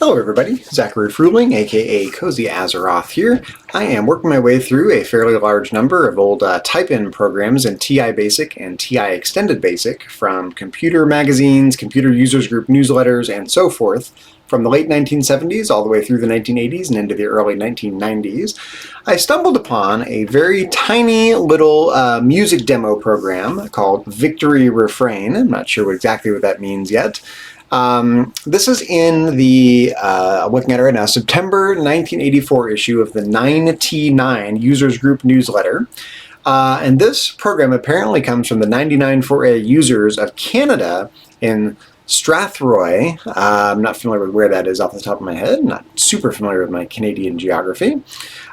Hello everybody, Zachary Fruling, aka Cozy Azeroth here. I am working my way through a fairly large number of old type-in programs in TI Basic and TI Extended Basic from computer magazines, computer users group newsletters, and so forth from the late 1970s all the way through the 1980s and into the early 1990s. I stumbled upon a very tiny little music demo program called Victory Refrain. I'm not sure exactly what that means yet. This is in the, looking at it right now, September 1984 issue of the TI-99 Users Group newsletter. And this program apparently comes from the 99 4A users of Canada in Strathroy. I'm not familiar with where that is off the top of my head. Not super familiar with my Canadian geography.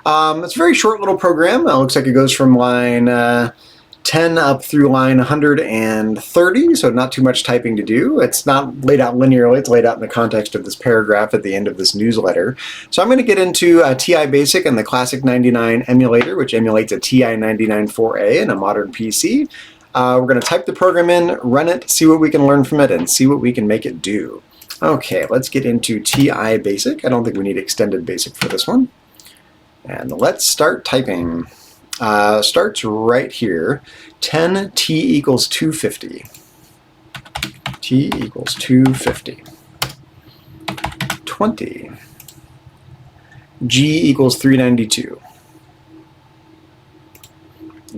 It's a very short little program. It looks like it goes from line 10 up through line 130, so not too much typing to do. It's not laid out linearly, it's laid out in the context of this paragraph at the end of this newsletter. So I'm going to get into TI Basic and the Classic 99 emulator, which emulates a TI-99 4A in a modern PC. We're going to type the program in, run it, see what we can learn from it, and see what we can make it do. Okay, let's get into TI Basic. I don't think we need Extended Basic for this one. And let's start typing. Starts right here. 10 T equals 250. T equals 250. 20. G equals 392.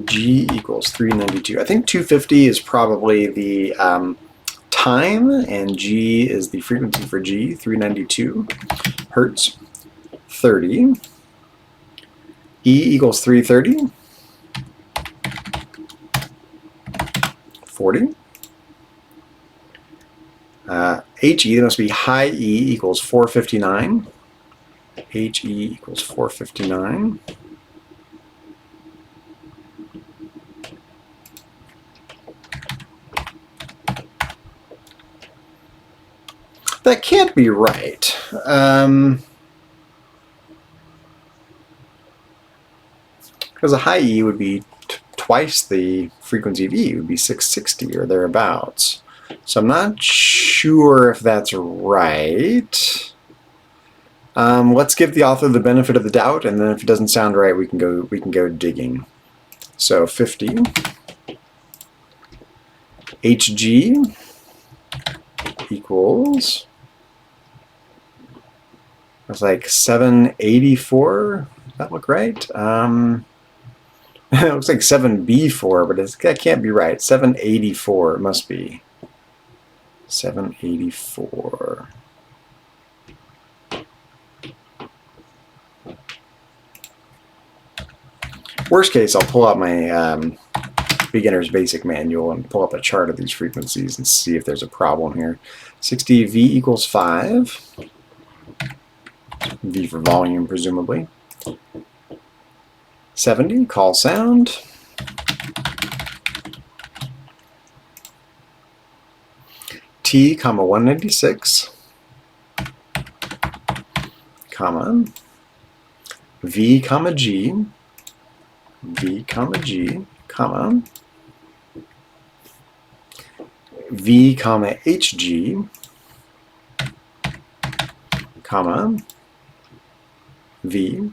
G equals 392. I think 250 is probably the time, and G is the frequency for G, 392 hertz. 30. E equals 330. 40. HE, that must be high E, equals 459. HE equals 459. That can't be right. Because a high E would be twice the frequency of E, would be 660 or thereabouts. So I'm not sure if that's right. Let's give the author the benefit of the doubt, and then if it doesn't sound right, we can go digging. So 50 HG equals, it's like 784. Does that look right? It looks like 7B4, but that can't be right. 784 it must be. 784. Worst case, I'll pull out my beginner's basic manual and pull up a chart of these frequencies and see if there's a problem here. 60 V equals 5. V for volume, presumably. 70, call sound. T, comma 196, comma V, comma G, V, comma G, comma V, comma HG, comma V.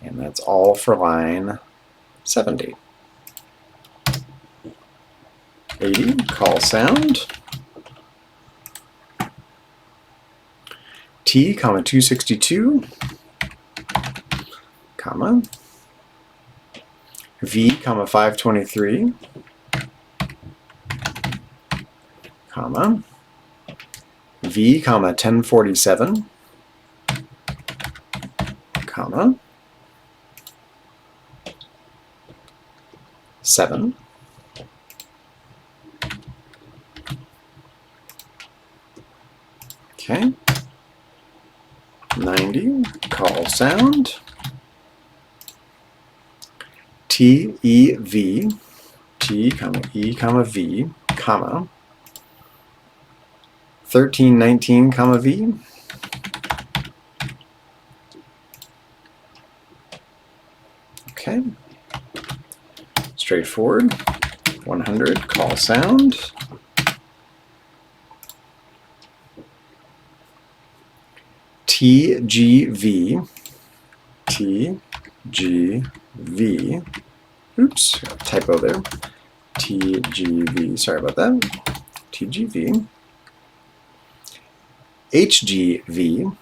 And that's all for line 70. 80, call sound. T, comma 262, comma V, comma 523, comma V, comma 1047, comma 7. Okay. 90, call sound. T, E, V, T, comma E, comma V, comma 1319, comma V. Okay. Straightforward. 100, call sound. TGV, TGV, oops, typo there, TGV, sorry about that, TGV, HGV,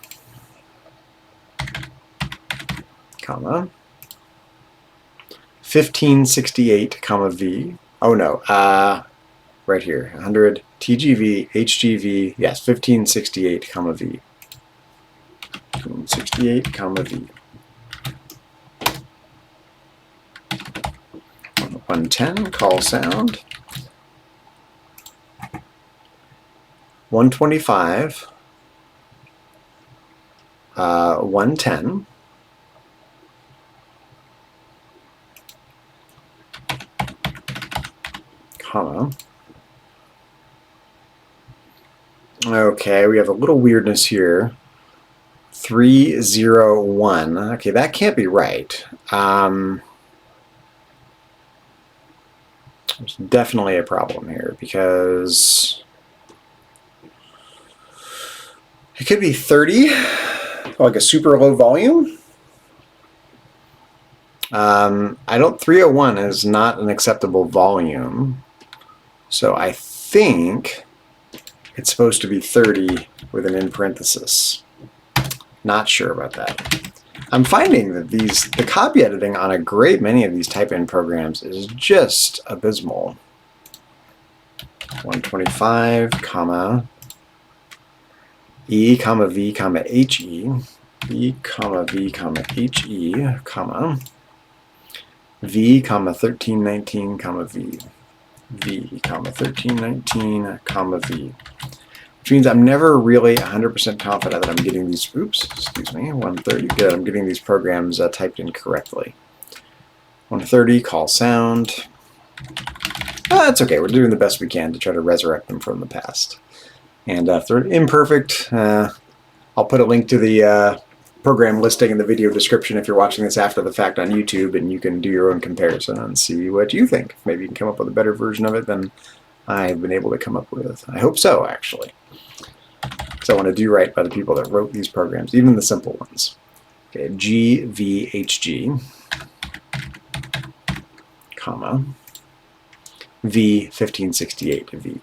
comma, 1568, comma, V, oh no, right here, 100, TGV, HGV, yes, 1568, comma, V, 1568, comma, V. 110, call sound. 125, 110, comma. Okay, we have a little weirdness here. 301. Okay, that can't be right. There's definitely a problem here because it could be 30, like a super low volume. 301 is not an acceptable volume. So I think it's supposed to be 30 with an in parenthesis. Not sure about that. I'm finding that the copy editing on a great many of these type-in programs is just abysmal. 125, comma, E, comma, V, comma, HE, E, comma, V, comma, HE, comma, V, comma, 1319, comma, V, V, comma, 1319, comma, V. Which means I'm never really 100% confident that I'm getting these, oops, excuse me, 130, good, I'm getting these programs typed in correctly. 130, call sound. Oh, that's okay, we're doing the best we can to try to resurrect them from the past. And if they're imperfect, I'll put a link to the program listing in the video description if you're watching this after the fact on YouTube, and you can do your own comparison and see what you think. Maybe you can come up with a better version of it than I've been able to come up with. I hope so, actually. Because I want to do right by the people that wrote these programs, even the simple ones. Okay, GVHG, comma, V1568, V.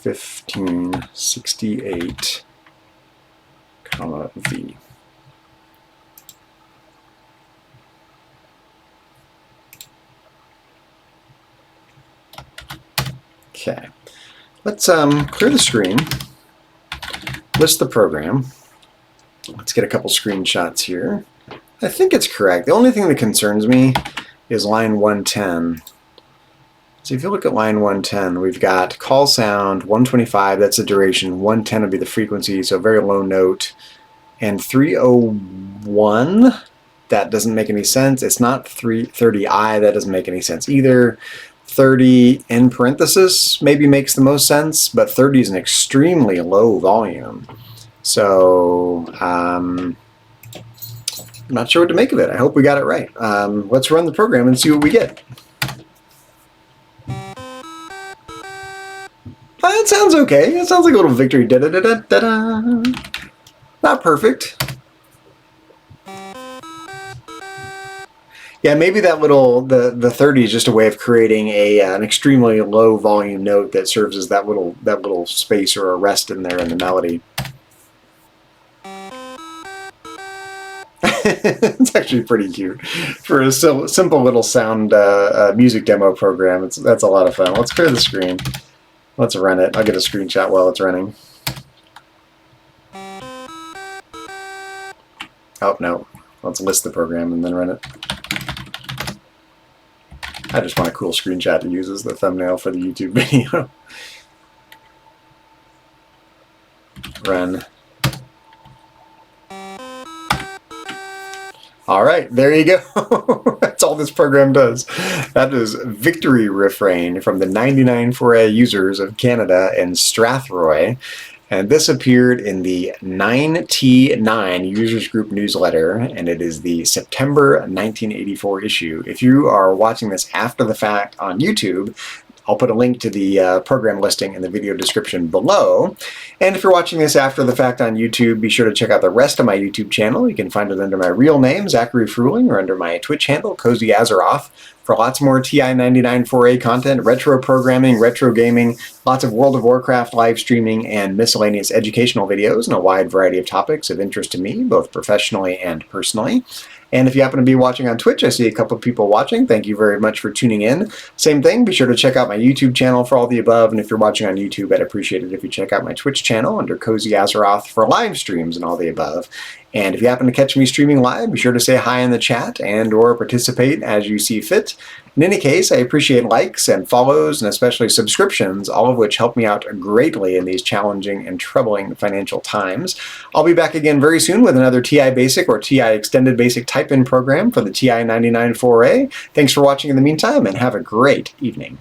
1568, comma, V. Okay, let's clear the screen, list the program. Let's get a couple screenshots here. I think it's correct. The only thing that concerns me is line 110. So if you look at line 110, we've got call sound, 125, that's the duration, 110 would be the frequency, so very low note, and 301, that doesn't make any sense. It's not 330i, that doesn't make any sense either. 30 in parenthesis maybe makes the most sense, but 30 is an extremely low volume. So I'm not sure what to make of it. I hope we got it right. Let's run the program and see what we get. That sounds okay. It sounds like a little victory. Da -da -da -da -da -da. Not perfect. Yeah, maybe that little the 30 is just a way of creating an extremely low volume note that serves as that little space or a rest in there in the melody. It's actually pretty cute for a simple little sound music demo program. That's a lot of fun. Let's clear the screen. Let's run it. I'll get a screenshot while it's running. Oh no, let's list the program and then run it. I just want a cool screenshot to use as the thumbnail for the YouTube video. Run. All right, there you go. That's all this program does. That is Victory Refrain from the 99 4A users of Canada and Strathroy. And this appeared in the 9T9 Users Group newsletter, and it is the September 1984 issue. If you are watching this after the fact on YouTube, I'll put a link to the program listing in the video description below. And if you're watching this after the fact on YouTube, be sure to check out the rest of my YouTube channel. You can find it under my real name, Zachary Fruhling, or under my Twitch handle, Cozy Azeroth, for lots more TI-99 4A content, retro programming, retro gaming, lots of World of Warcraft live streaming, and miscellaneous educational videos on a wide variety of topics of interest to me, both professionally and personally. And if you happen to be watching on Twitch, I see a couple of people watching. Thank you very much for tuning in. Same thing, be sure to check out my YouTube channel for all the above. And if you're watching on YouTube, I'd appreciate it if you check out my Twitch channel under Cozy Azeroth for live streams and all the above. And if you happen to catch me streaming live, be sure to say hi in the chat and or participate as you see fit. In any case, I appreciate likes and follows and especially subscriptions, all of which help me out greatly in these challenging and troubling financial times. I'll be back again very soon with another TI Basic or TI Extended Basic type-in program for the TI-99 4A. Thanks for watching in the meantime, and have a great evening.